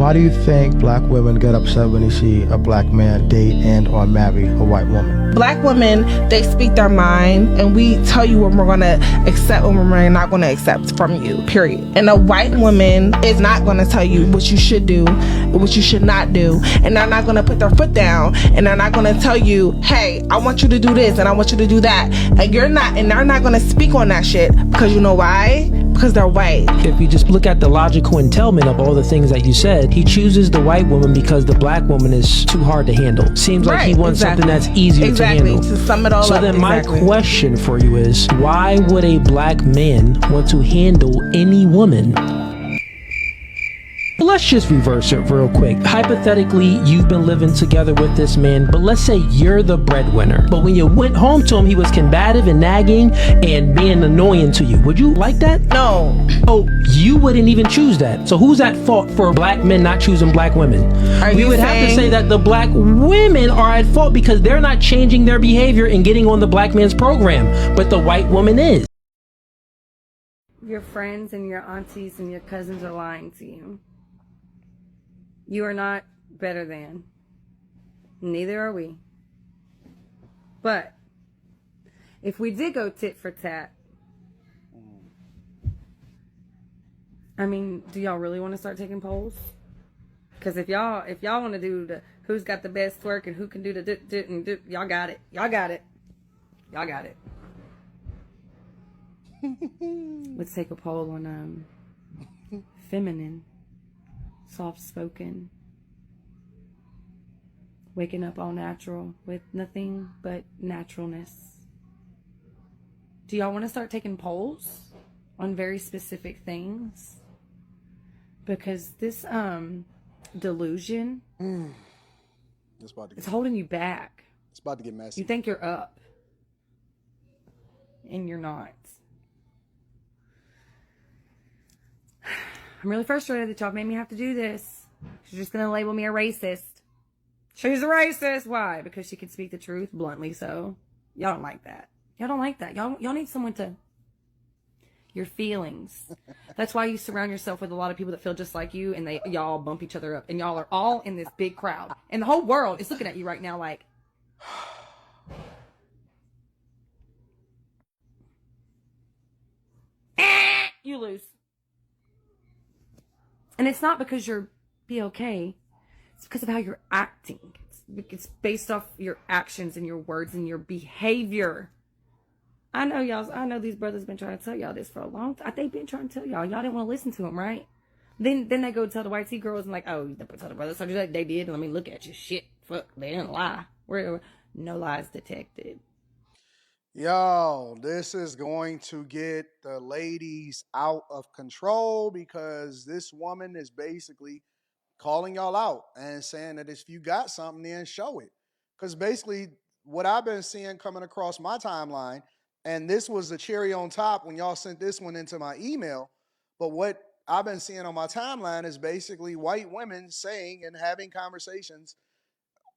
Why do you think black women get upset when they see a black man date and or marry a white woman? Black women, they speak their mind, and we tell you what we're going to accept and what we're not going to accept from you, period. And a white woman is not going to tell you what you should do, what you should not do, and they're not going to put their foot down, and they're not going to tell you, hey, I want you to do this and I want you to do that, and they're not going to speak on that shit, because you know why? Because they're white. If you just look at the logical entailment of all the things that you said, he chooses the white woman because the black woman is too hard to handle. Seems like he wants something that's easier to handle. To sum it all so up. Then my question for you is, why would a black man want to handle any woman? Let's just reverse it real quick. Hypothetically, you've been living together with this man, but let's say you're the breadwinner. But when you went home to him, he was combative and nagging and being annoying to you. Would you like that? No. Oh, you wouldn't even choose that. So who's at fault for black men not choosing black women? We would have to say that the black women are at fault because they're not changing their behavior and getting on the black man's program, but the white woman is. Your friends and your aunties and your cousins are lying to you. You are not better than. Neither are we. But if we did go tit for tat, I mean, do y'all really want to start taking polls? Because if y'all want to do the who's got the best twerk and who can do the dit and dit, y'all got it. Y'all got it. Y'all got it. Let's take a poll on feminine, soft-spoken, waking up all natural with nothing but naturalness. Do y'all want to start taking polls on very specific things? Because this delusion it's holding you back. It's about to get messy. You think you're up, and you're not. I'm really frustrated that y'all made me have to do this. She's just going to label me a racist. She's a racist. Why? Because she can speak the truth bluntly, so y'all don't like that. Y'all don't like that. Y'all need someone to... Your feelings. That's why you surround yourself with a lot of people that feel just like you, and y'all bump each other up, and y'all are all in this big crowd. And the whole world is looking at you right now like... You lose. And it's not because you're okay. It's because of how you're acting. It's based off your actions and your words and your behavior. I know these brothers been trying to tell y'all this for a long time. They've been trying to tell y'all. Y'all didn't want to listen to them, right? Then they go tell the white tea girls and like, oh, you never tell the brothers. So they did. Let me look at you. Shit. Fuck. They didn't lie. No lies detected. Yo, this is going to get the ladies out of control because this woman is basically calling y'all out and saying that if you got something, then show it. Because basically what I've been seeing coming across my timeline, and this was the cherry on top when y'all sent this one into my email, but what I've been seeing on my timeline is basically white women saying and having conversations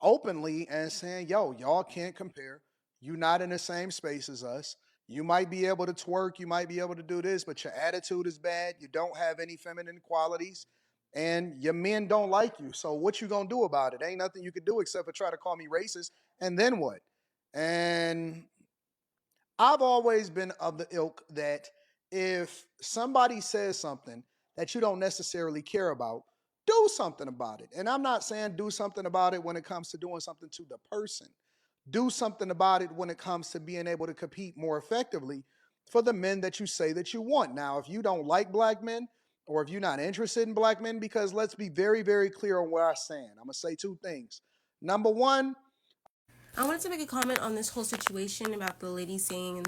openly and saying, yo, y'all can't compare. You're not in the same space as us. You might be able to twerk, you might be able to do this, but your attitude is bad. You don't have any feminine qualities, and your men don't like you. So what you gonna do about it? Ain't nothing you could do except for try to call me racist, and then what? And I've always been of the ilk that if somebody says something that you don't necessarily care about, do something about it. And I'm not saying do something about it when it comes to doing something to the person. Do something about it when it comes to being able to compete more effectively for the men that you say that you want. Now, if you don't like black men, or if you're not interested in black men, because let's be very, very clear on where I stand. I'm going to say two things. Number one, I wanted to make a comment on this whole situation about the lady saying in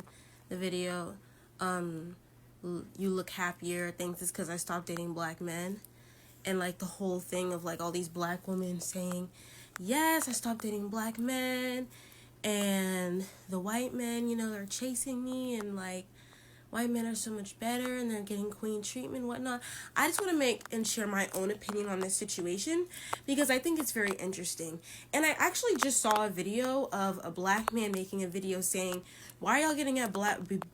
the video, you look happier, thanks is because I stopped dating black men. And like the whole thing of like all these black women saying, yes, I stopped dating black men, and the white men, they're chasing me, and like white men are so much better and they're getting queen treatment and whatnot. I just want to make and share my own opinion on this situation because I think it's very interesting. And I actually just saw a video of a black man making a video saying, why are y'all getting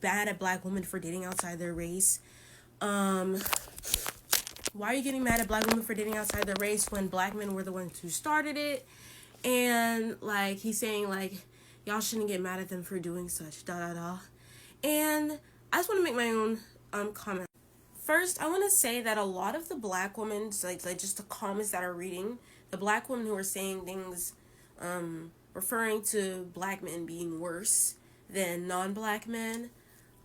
bad at black women for dating outside their race? why are you getting mad at black women for dating outside their race when black men were the ones who started it? And like he's saying like y'all shouldn't get mad at them for doing such and I just want to make my own comment. First, I want to say that a lot of the black women, like just the comments that are reading, the black women who are saying things referring to black men being worse than non-black men,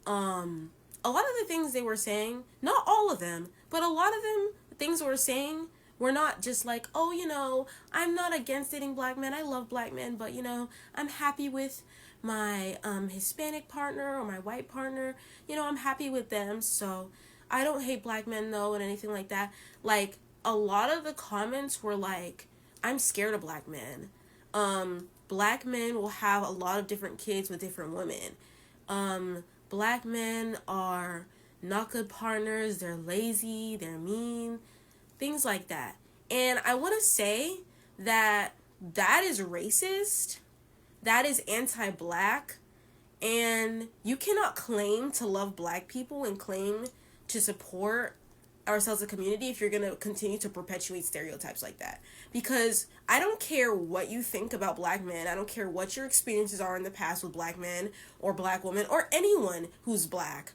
a lot of the things they were saying, not all of them, but a lot of them, the things they were saying were not just like, oh, you know, I'm not against dating black men, I love black men, but, you know, I'm happy with my Hispanic partner or my white partner, you know, I'm happy with them, so I don't hate black men though, and anything like that. Like, a lot of the comments were like, I'm scared of black men. Black men will have a lot of different kids with different women. Black men are not good partners, they're lazy, they're mean, things like that. And I want to say that that is racist, that is anti-black, and you cannot claim to love black people and claim to support ourselves as a community if you're going to continue to perpetuate stereotypes like that. Because I don't care what you think about black men, I don't care what your experiences are in the past with black men or black women or anyone who's black.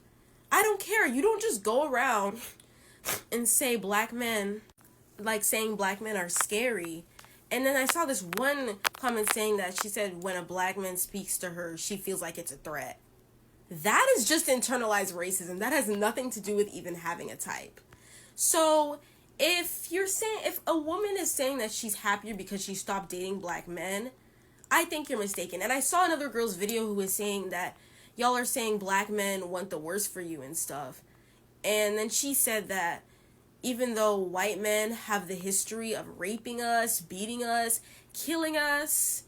I don't care. You don't just go around and say black men, like saying black men are scary. And then I saw this one comment saying that she said when a black man speaks to her, she feels like it's a threat. That is just internalized racism. That has nothing to do with even having a type. So if a woman is saying that she's happier because she stopped dating black men, I think you're mistaken. And I saw another girl's video who was saying that y'all are saying black men want the worst for you and stuff. And then she said that even though white men have the history of raping us, beating us, killing us,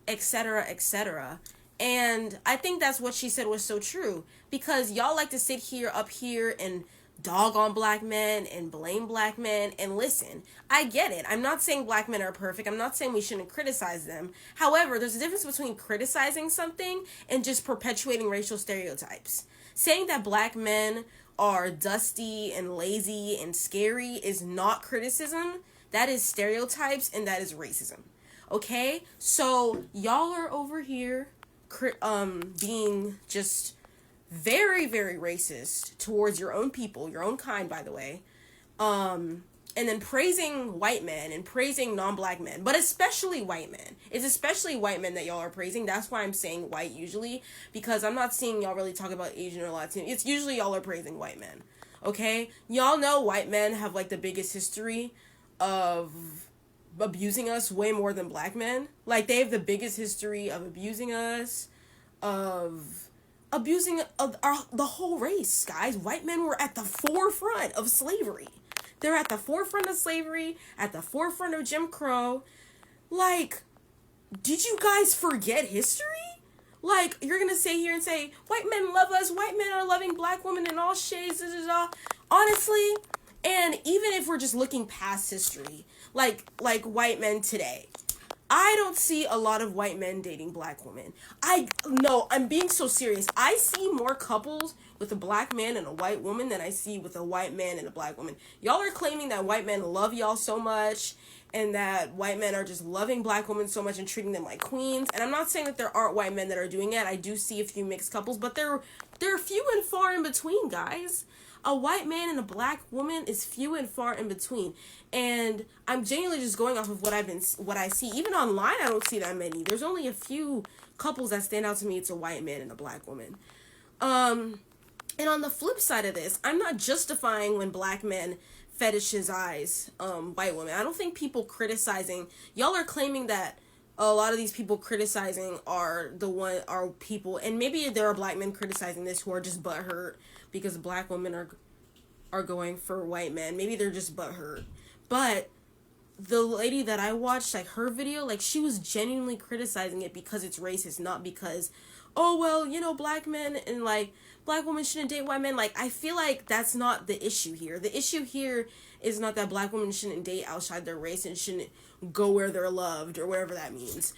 etc., etc., and I think that's what she said was so true, because y'all like to sit up here and dog on black men and blame black men. And listen, I get it. I'm not saying black men are perfect. I'm not saying we shouldn't criticize them. However, there's a difference between criticizing something and just perpetuating racial stereotypes. Saying that black men are dusty and lazy and scary is not criticism. That is stereotypes, and that is racism. Okay? So y'all are over here being just very, very racist towards your own people, your own kind, by the way, and then praising white men and praising non-black men, but especially white men. It's especially white men that y'all are praising. That's why I'm saying white usually, because I'm not seeing y'all really talk about Asian or Latino. It's usually y'all are praising white men, okay? Y'all know white men have like the biggest history of abusing us way more than black men. Like, they have the biggest history of abusing us, of abusing the whole race, guys. White men were at the forefront of slavery. They're at the forefront of slavery, at the forefront of Jim Crow. Like, did you guys forget history? Like, you're gonna sit here and say, white men love us, white men are loving black women in all shades, honestly, and even if we're just looking past history, like white men today, I don't see a lot of white men dating black women. I'm being so serious. I see more couples with a black man and a white woman than I see with a white man and a black woman. Y'all are claiming that white men love y'all so much and that white men are just loving black women so much and treating them like queens. And I'm not saying that there aren't white men that are doing it. I do see a few mixed couples, but they're few and far in between, guys. A white man and a black woman is few and far in between. And I'm genuinely just going off of what I see. Even online, I don't see that many. There's only a few couples that stand out to me. It's a white man and a black woman. And on the flip side of this, I'm not justifying when black men fetishize white women. I don't think people criticizing, y'all are claiming that a lot of these people criticizing are people, and maybe there are black men criticizing this who are just butthurt because black women are going for white men. Maybe they're just butthurt. But the lady that I watched, like, her video, like, she was genuinely criticizing it because it's racist, not because, oh, well, you know, black men and, like, black women shouldn't date white men. Like, I feel like that's not the issue here. The issue here is not that black women shouldn't date outside their race and shouldn't go where they're loved or whatever that means.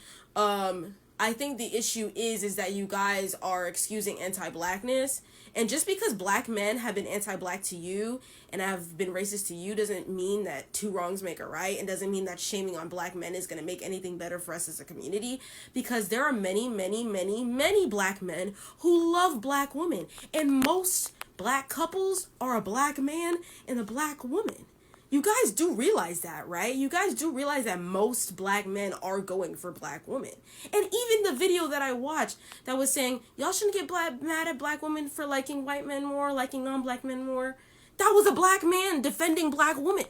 I think the issue is that you guys are excusing anti-blackness, and just because black men have been anti-black to you and have been racist to you doesn't mean that two wrongs make a right, and doesn't mean that shaming on black men is going to make anything better for us as a community, because there are many, many, many, many black men who love black women, and most black couples are a black man and a black woman. You guys do realize that, right? You guys do realize that most black men are going for black women. And even the video that I watched that was saying, y'all shouldn't get mad at black women for liking white men more, liking non-black men more. That was a black man defending black women.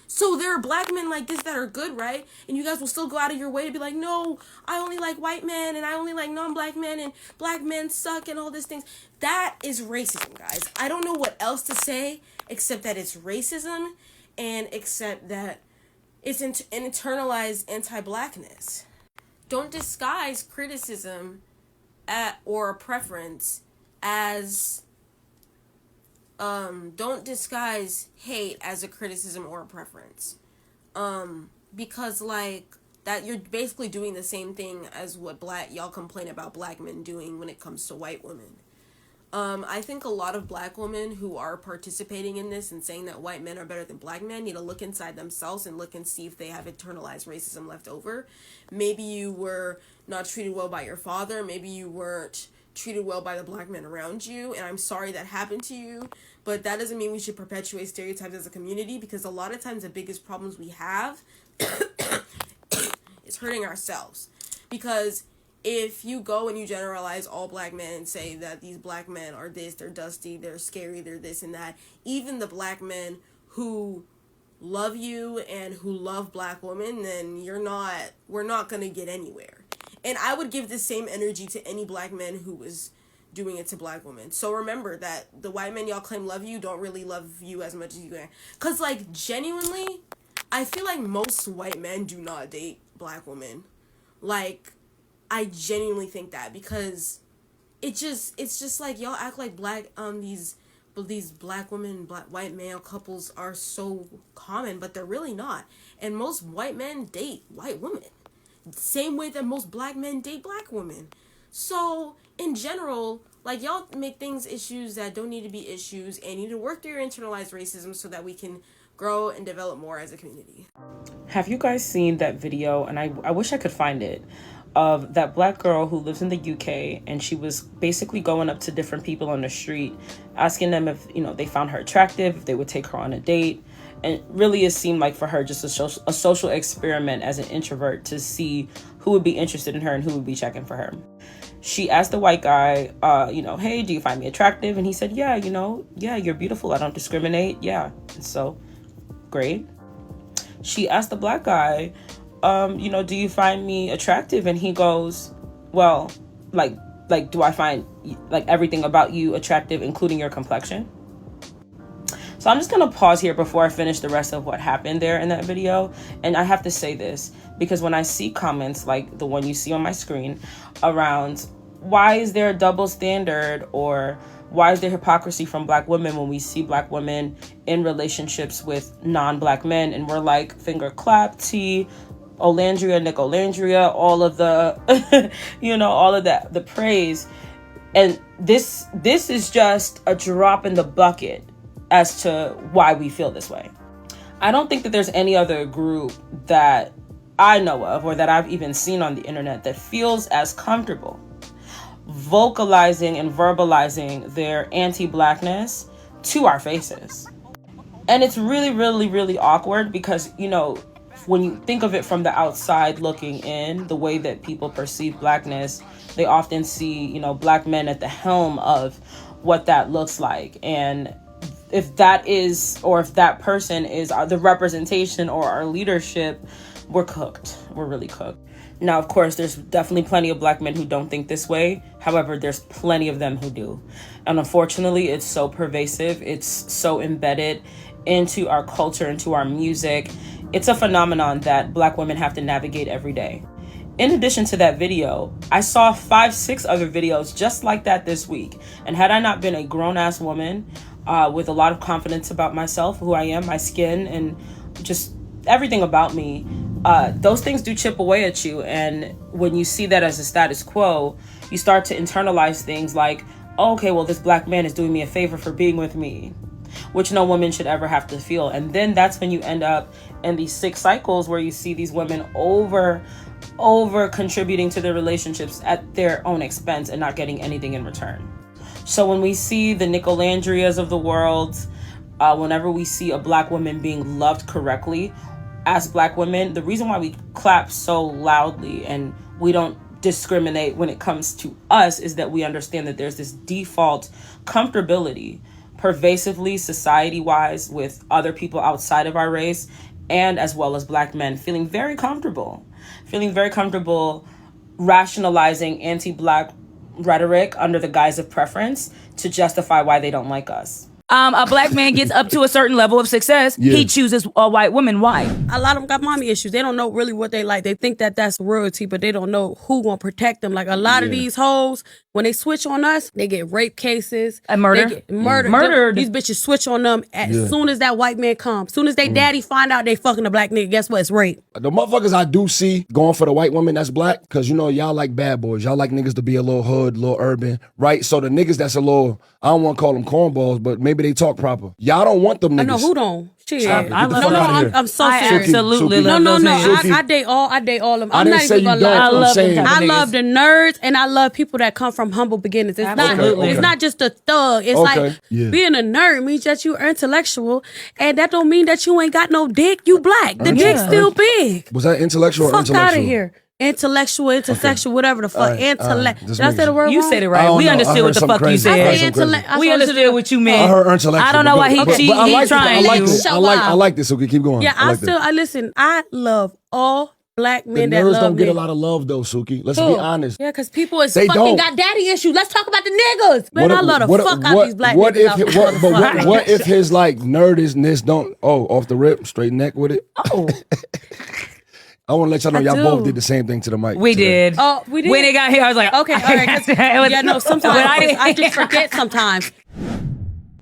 So there are black men like this that are good, right? And you guys will still go out of your way to be like, no, I only like white men and I only like non-black men and black men suck and all these things. That is racism, guys. I don't know what else to say except that it's racism, and accept that it's an internalized anti-blackness. Don't disguise criticism or a preference as don't disguise hate as a criticism or a preference, because like that you're basically doing the same thing as what y'all complain about black men doing when it comes to white women. I think a lot of black women who are participating in this and saying that white men are better than black men need to look inside themselves and look and see if they have internalized racism left over. Maybe you were not treated well by your father. Maybe you weren't treated well by the black men around you. And I'm sorry that happened to you. But that doesn't mean we should perpetuate stereotypes as a community, because a lot of times the biggest problems we have is hurting ourselves. Because if you go and you generalize all black men and say that these black men are this, they're dusty, they're scary, they're this and that, even the black men who love you and who love black women, then we're not going to get anywhere. And I would give the same energy to any black man who was doing it to black women. So remember that the white men y'all claim love you don't really love you as much as you can. Because, like, genuinely, I feel like most white men do not date black women. Like, I genuinely think that, because it's just like y'all act like these black women, white male couples are so common, but they're really not. And most white men date white women, same way that most black men date black women. So in general, like, y'all make things issues that don't need to be issues, and you need to work through your internalized racism so that we can grow and develop more as a community. Have you guys seen that video? And I wish I could find it, of that black girl who lives in the UK, and she was basically going up to different people on the street, asking them if, they found her attractive, if they would take her on a date. And really, it seemed like for her just a social experiment as an introvert to see who would be interested in her and who would be checking for her. She asked the white guy, hey, do you find me attractive? And he said, yeah, you're beautiful. I don't discriminate. Yeah. So great. She asked the black guy, do you find me attractive? And he goes, well, like, do I find like everything about you attractive, including your complexion? So I'm just going to pause here before I finish the rest of what happened there in that video. And I have to say this, because when I see comments like the one you see on my screen around why is there a double standard, or why is there hypocrisy from black women when we see black women in relationships with non-black men, and we're like finger clap, tea, Olandria, Nicolandria, all of the, all of that, the praise. And this is just a drop in the bucket as to why we feel this way. I don't think that there's any other group that I know of, or that I've even seen on the internet, that feels as comfortable vocalizing and verbalizing their anti-blackness to our faces. And it's really, really, really awkward, because, when you think of it from the outside looking in, the way that people perceive blackness, they often see, black men at the helm of what that looks like. And if that is, or if that person is the representation or our leadership, we're cooked. We're really cooked. Now, of course, there's definitely plenty of black men who don't think this way. However, there's plenty of them who do. And unfortunately, it's so pervasive. It's so embedded into our culture, into our music. It's a phenomenon that black women have to navigate every day. In addition to that video, I saw 5-6 other videos just like that this week. And had I not been a grown-ass woman with a lot of confidence about myself, who I am, my skin, and just everything about me, those things do chip away at you. And when you see that as a status quo, you start to internalize things like, oh, okay, well, this black man is doing me a favor for being with me, which no woman should ever have to feel. And then that's when you end up in these sick cycles where you see these women over contributing to their relationships at their own expense and not getting anything in return. So when we see the Nicolandrias of the world, whenever we see a black woman being loved correctly as black women, the reason why we clap so loudly and we don't discriminate when it comes to us is that we understand that there's this default comfortability pervasively society-wise with other people outside of our race, and as well as black men feeling very comfortable rationalizing anti-black rhetoric under the guise of preference to justify why they don't like us. A black man gets up to a certain level of success, he chooses a white woman. Why? A lot of them got mommy issues. They don't know really what they like. They think that that's royalty, but they don't know who gonna protect them. Like a lot of these hoes, when they switch on us, they get rape cases. A murder? They get murdered. These bitches switch on them as soon as that white man comes. Soon as they daddy find out they fucking a black nigga, guess what? It's rape. The motherfuckers I do see going for the white woman that's black, because you know y'all like bad boys. Y'all like niggas to be a little hood, a little urban, right? So the niggas that's a little, I don't want to call them cornballs, but maybe they talk proper. Y'all don't want them niggas. I know who don't. Shit. I'm so I serious. absolutely love No. those niggas. I date all of them. I I'm didn't not say even you gonna don't. lie. I'm saying I love the nerds and I love people that come from humble beginnings. It's Absolutely. It's not just a thug. It's like being a nerd means that you're intellectual, and that don't mean that you ain't got no dick. You black. The dick's still big. Was that intellectual or Fuck intellectual? out of here. Intellectual, intersexual, whatever the fuck. Intellect. Did I say the word You wrong? said it right. We understood what the fuck you said. We understood what you meant. I heard intellectual. I don't know why he trying to. I like this. Okay, keep going. Yeah, I listen. I love all black men the that nerds love don't get me. a lot of love though, Suki. Let's be honest. Yeah, because people is They fucking don't. got daddy issues. Let's talk about the niggas. Man, I love the fuck out these black niggas. What if his like nerdishness don't? Oh, off the rip, straight neck with it. Oh. I want to let y'all know y'all both did the same thing to the mic. We did. Oh, we did. When it got here, I was like, okay, all right. Yeah, no, sometimes I just forget sometimes.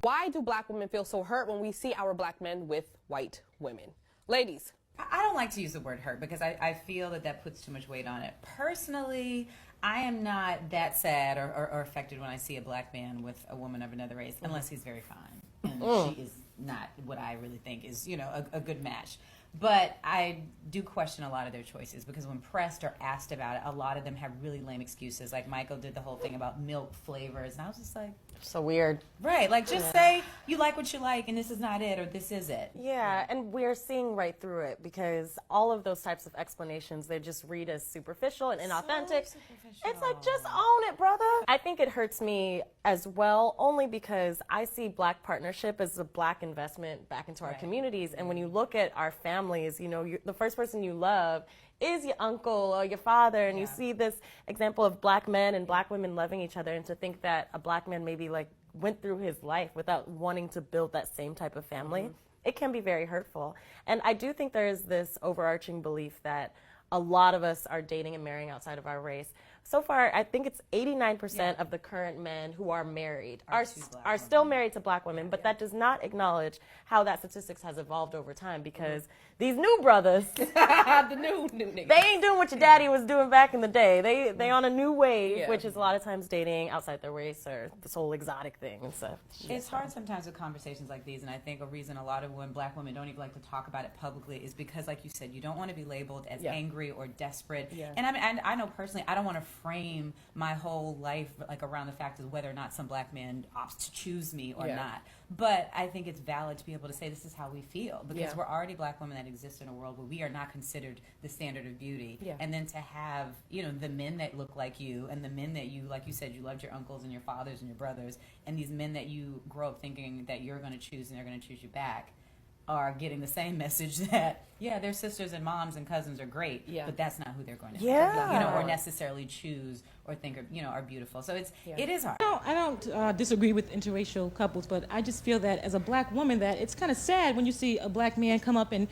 Why do black women feel so hurt when we see our black men with white women? Ladies. I don't like to use the word hurt because I feel that puts too much weight on it. Personally, I am not that sad or affected when I see a black man with a woman of another race, unless he's very fine. And she is not what I really think is, a good match. But I do question a lot of their choices because when pressed or asked about it, a lot of them have really lame excuses. Like Michael did the whole thing about milk flavors, and I was just like, so weird. Right, like just say you like what you like and this is not it or this is it. Yeah, and we're seeing right through it because all of those types of explanations, they just read as superficial and inauthentic. So it's like, just own it, brother. I think it hurts me as well, only because I see black partnership as a black investment back into our communities. And when you look at our families, the first person you love is your uncle or your father, and you see this example of black men and black women loving each other, and to think that a black man maybe went through his life without wanting to build that same type of family, it can be very hurtful. And I do think there is this overarching belief that a lot of us are dating and marrying outside of our race. So far, I think it's 89% of the current men who are married are still married to black women, but that does not acknowledge how that statistics has evolved over time, because these new brothers, the new niggas, they ain't doing what your daddy was doing back in the day. They on a new wave, which is a lot of times dating outside their race or this whole exotic thing and stuff. It's hard sometimes with conversations like these, and I think a reason a lot of black women don't even like to talk about it publicly is because, like you said, you don't want to be labeled as angry or desperate. And I know personally, I don't want to frame my whole life around the fact of whether or not some black man opts to choose me or not. But I think it's valid to be able to say this is how we feel, because we're already black women that exist in a world where we are not considered the standard of beauty. And then to have, the men that look like you and the men that you, like you said, you loved your uncles and your fathers and your brothers, and these men that you grow up thinking that you're going to choose and they're going to choose you back, are getting the same message that their sisters and moms and cousins are great, but that's not who they're going to or necessarily choose or think are beautiful. So it is hard. I don't disagree with interracial couples, but I just feel that as a black woman that it's kind of sad when you see a black man come up and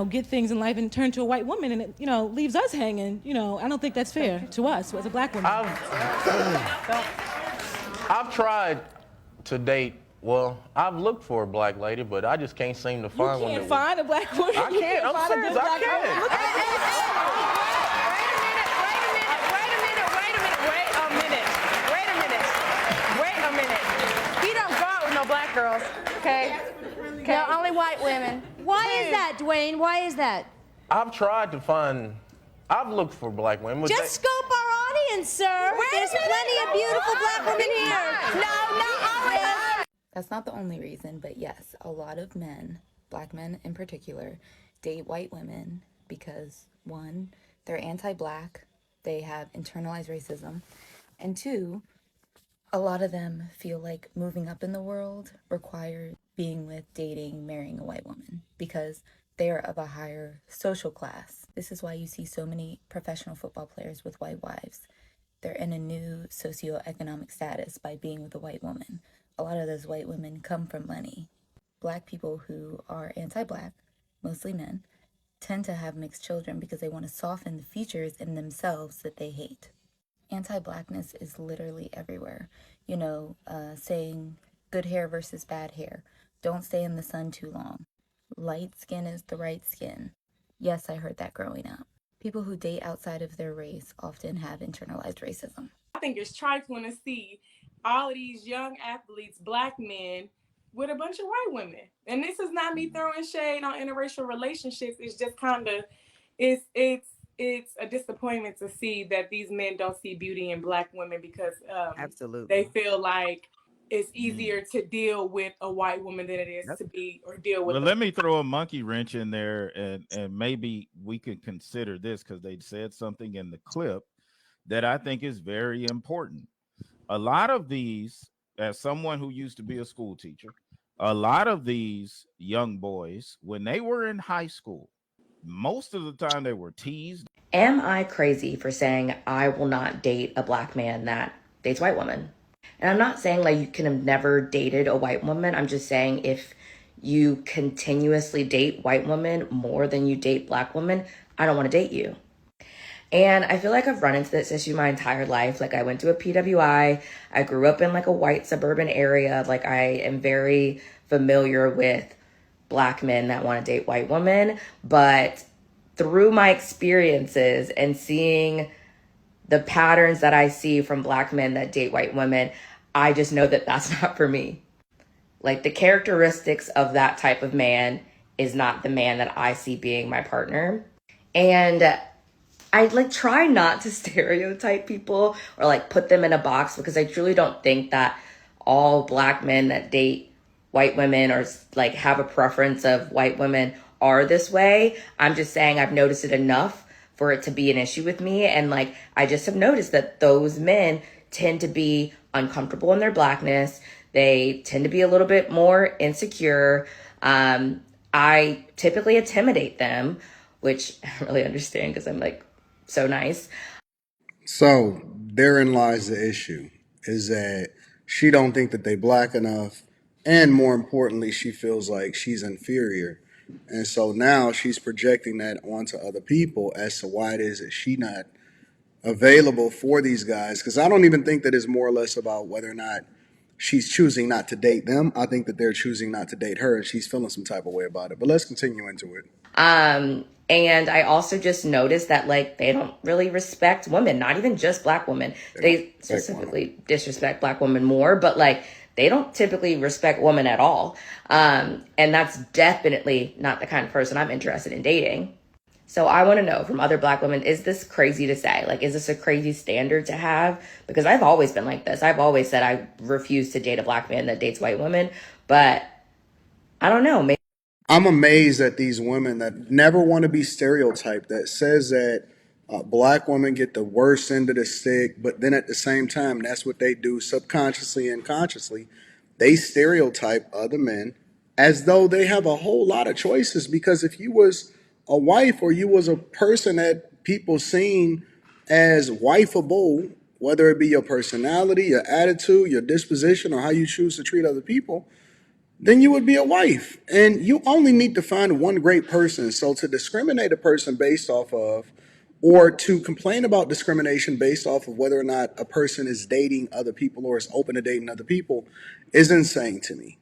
get things in life and turn to a white woman, and it leaves us hanging. I don't think that's fair to us as a black woman. I've tried to date Well, I've looked for a black lady, but I just can't seem to find one. Can't find a black woman. I can't. I'm serious. I can't. Wait a minute. He don't go out with no black girls, okay? No, only white women. Why is that, Dwayne? Why is that? I've tried to find. I've looked for black women. Just scope our audience, sir. There's plenty of beautiful black women here. That's not the only reason, but yes, a lot of men, black men in particular, date white women because, one, they're anti-black, they have internalized racism, and two, a lot of them feel like moving up in the world requires being with, dating, marrying a white woman because they are of a higher social class. This is why you see so many professional football players with white wives. They're in a new socioeconomic status by being with a white woman. A lot of those white women come from money. Black people who are anti-black, mostly men, tend to have mixed children because they want to soften the features in themselves that they hate. Anti-blackness is literally everywhere. You know, saying good hair versus bad hair. Don't stay in the sun too long. Light skin is the right skin. Yes, I heard that growing up. People who date outside of their race often have internalized racism. I think it's trifling to see all of these young athletes, black men, with a bunch of white women. And this is not me throwing shade on interracial relationships. It's just kind of, it's a disappointment to see that these men don't see beauty in black women because they feel like it's easier to deal with a white woman than it is to be or deal with. Well, let me throw a monkey wrench in there, and maybe we could consider this because they said something in the clip that I think is very important. A lot of these, as someone who used to be a school teacher, a lot of these young boys, when they were in high school, most of the time they were teased. Am I crazy for saying I will not date a black man that dates white women? And I'm not saying like you can have never dated a white woman. I'm just saying if you continuously date white women more than you date black women, I don't want to date you. And I feel like I've run into this issue my entire life. Like I went to a PWI. I grew up in like a white suburban area. Like I am very familiar with black men that want to date white women. But through my experiences and seeing the patterns that I see from black men that date white women, I just know that that's not for me. Like the characteristics of that type of man is not the man that I see being my partner. And I like try not to stereotype people or like put them in a box because I truly don't think that all black men that date white women or like have a preference of white women are this way. I'm just saying I've noticed it enough for it to be an issue with me. And like, I just have noticed that those men tend to be uncomfortable in their blackness. They tend to be a little bit more insecure. I typically intimidate them, which I don't really understand because I'm like so nice. So therein lies the issue, is that she don't think that they black enough. And more importantly, she feels like she's inferior. And so now she's projecting that onto other people as to why it is that she not available for these guys. Because I don't even think that it's more or less about whether or not she's choosing not to date them. I think that they're choosing not to date her and she's feeling some type of way about it. But let's continue into it. And I also just noticed that like they don't really respect women, not even just black women. They specifically disrespect black women more, but like they don't typically respect women at all. And that's definitely not the kind of person I'm interested in dating. So I want to know from other black women, is this crazy to say? Like, is this a crazy standard to have? Because I've always been like this. I've always said I refuse to date a black man that dates white women. But I don't know. Maybe I'm amazed at these women that never want to be stereotyped, that says that black women get the worst end of the stick, but then at the same time, that's what they do subconsciously and consciously. They stereotype other men as though they have a whole lot of choices, because if you was a wife or you was a person that people seen as wifeable, whether it be your personality, your attitude, your disposition, or how you choose to treat other people, then you would be a wife. And you only need to find one great person. So to discriminate a person based off of or to complain about discrimination based off of whether or not a person is dating other people or is open to dating other people is insane to me.